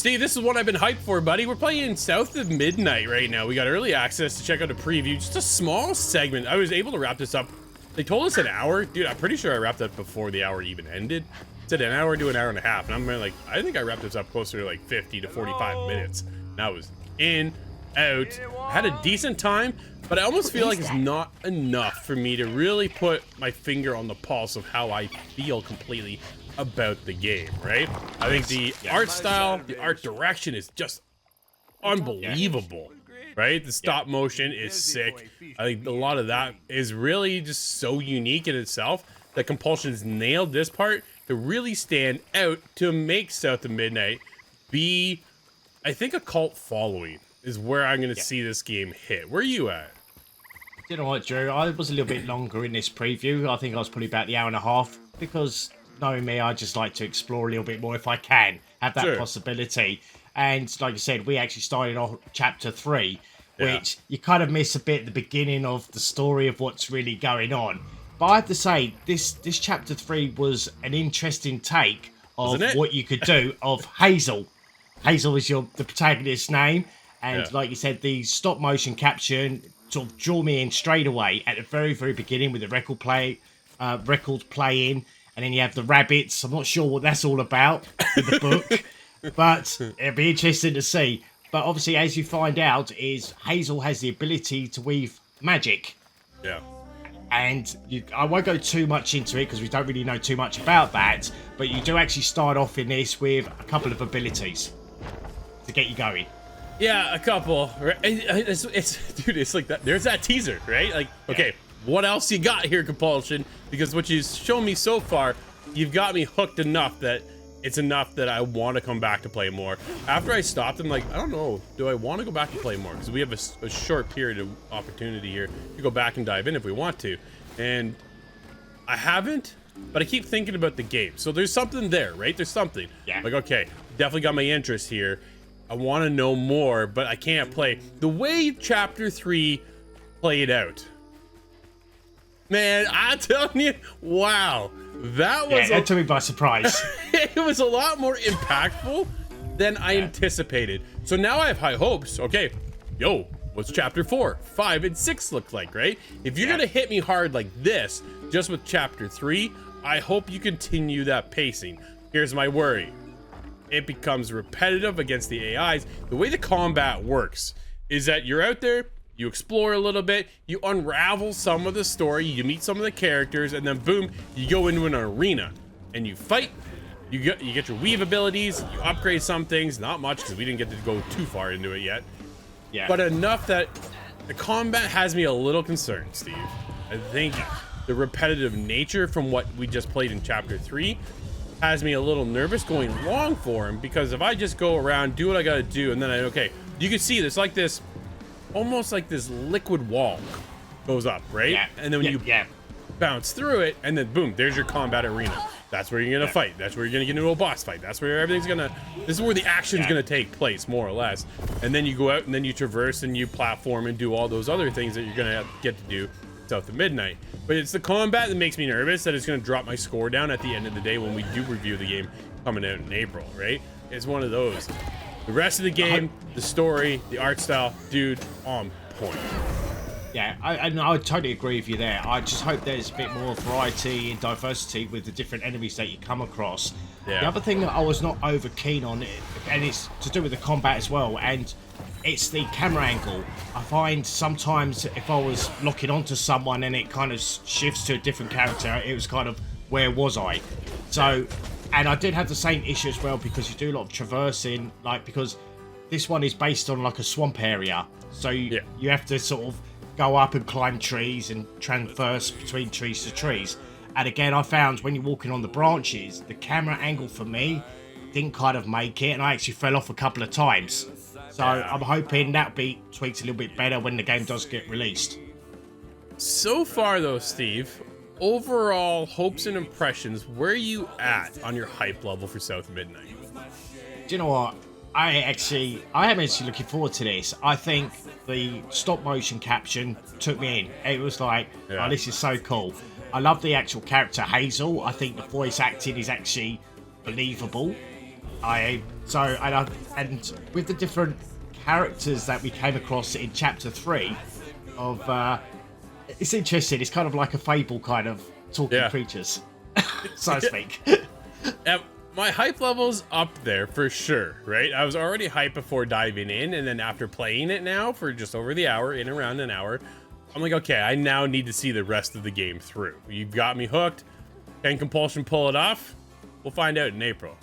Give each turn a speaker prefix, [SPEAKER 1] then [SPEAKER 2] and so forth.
[SPEAKER 1] Steve, this is what I've been hyped for, buddy. We're playing South of Midnight right now. We got early access to check out a preview, just a small segment. I was able to wrap this up. They told us an hour. Dude, I'm pretty sure I wrapped up before the hour even ended. It said an hour to an hour and a half. And I'm like, I think I wrapped this up closer to like 50 to 45 minutes. And I was in, out, had a decent time, but I almost feel like it's not enough for me to really put my finger on the pulse of how I feel completely about the game, right? I think the art style, the art direction is just unbelievable, right? The stop motion is sick. I think a lot of that is really just so unique in itself that Compulsion's nailed this part to really stand out to make South of Midnight be, I think, a cult following is where I'm going to see this game hit. Where are you at?
[SPEAKER 2] You know what, Drew? I was a little bit longer in this preview. I think I was probably about the hour and a half because knowing me, I just like to explore a little bit more if I can have that possibility. And like I said, we actually started off chapter 3, which you kind of miss a bit at the beginning of the story of what's really going on. But I have to say, this chapter 3 was an interesting take of what you could do of Hazel. Hazel is the protagonist's name. And like you said, the stop motion caption sort of drew me in straight away at the very, very beginning with the records playing. And then you have the rabbits. I'm not sure what that's all about in the book, but it'll be interesting to see. But obviously, as you find out, is Hazel has the ability to weave magic.
[SPEAKER 1] Yeah.
[SPEAKER 2] And I won't go too much into it because we don't really know too much about that. But you do actually start off in this with a couple of abilities to get you going.
[SPEAKER 1] Yeah, a couple. It's like that. There's that teaser, right? Like, okay. What else you got here, Compulsion? Because what you've shown me so far, you've got me hooked enough that it's enough that I want to come back to play more. After I stopped, I'm like, I don't know, do I want to go back to play more? Because we have a short period of opportunity here to go back and dive in if we want to. And I haven't, but I keep thinking about the game. So there's something there, right? There's something.
[SPEAKER 2] Yeah.
[SPEAKER 1] Like, okay, definitely got my interest here. I want to know more, but I can't play. The way Chapter 3 played out, man, I'm telling you, wow, that
[SPEAKER 2] took me by surprise.
[SPEAKER 1] It was a lot more impactful than I anticipated. So now I have high hopes. Okay, yo, what's chapter 4, 5, and 6 look like, right? If you're gonna hit me hard like this, just with chapter 3, I hope you continue that pacing. Here's my worry. It becomes repetitive against the AIs. The way the combat works is that you're out there, you explore a little bit, you unravel some of the story, you meet some of the characters, and then boom, you go into an arena and you fight. You get your weave abilities, you upgrade some things, not much because we didn't get to go too far into it yet. Yeah. But enough that the combat has me a little concerned, Steve. I think the repetitive nature from what we just played in chapter 3 has me a little nervous going long for him, because if I just go around, do what I gotta do, and then okay, you can see this like this, almost like this liquid wall goes up, right? Yeah. And then when you bounce through it, and then boom, there's your combat arena. That's where you're gonna fight. That's where you're gonna get into a boss fight. That's where everything's gonna, this is where the action's gonna take place, more or less. And then you go out and then you traverse and you platform and do all those other things that you're gonna get to do South of Midnight. But it's the combat that makes me nervous that it's gonna drop my score down at the end of the day when we do review the game coming out in April, right? It's one of those. The rest of the game, the story, the art style, dude, on point.
[SPEAKER 2] Yeah, I totally agree with you there. I just hope there's a bit more variety and diversity with the different enemies that you come across. Yeah. The other thing that I was not over keen on, and it's to do with the combat as well, and it's the camera angle. I find sometimes if I was locking onto someone and it kind of shifts to a different character, it was kind of, where was I? So, and I did have the same issue as well, because you do a lot of traversing, like, because this one is based on like a swamp area. So you have to sort of go up and climb trees and traverse between trees to trees. And again, I found when you're walking on the branches, the camera angle for me didn't kind of make it, and I actually fell off a couple of times. So I'm hoping that'll be tweaked a little bit better when the game does get released.
[SPEAKER 1] So far though, Steve, overall hopes and impressions, where are you at on your hype level for South of Midnight?
[SPEAKER 2] Do you know what? I am actually looking forward to this. I think the stop motion caption took me in. It was like, oh, this is so cool. I love the actual character Hazel. I think the voice acting is actually believable. And with the different characters that we came across in chapter 3 of it's interesting. It's kind of like a Fable kind of talking creatures, so to speak.
[SPEAKER 1] My hype level's up there for sure, right? I was already hyped before diving in, and then after playing it now for just over the hour, in around an hour, I'm like, okay, I now need to see the rest of the game through. You've got me hooked. Can Compulsion pull it off? We'll find out in April.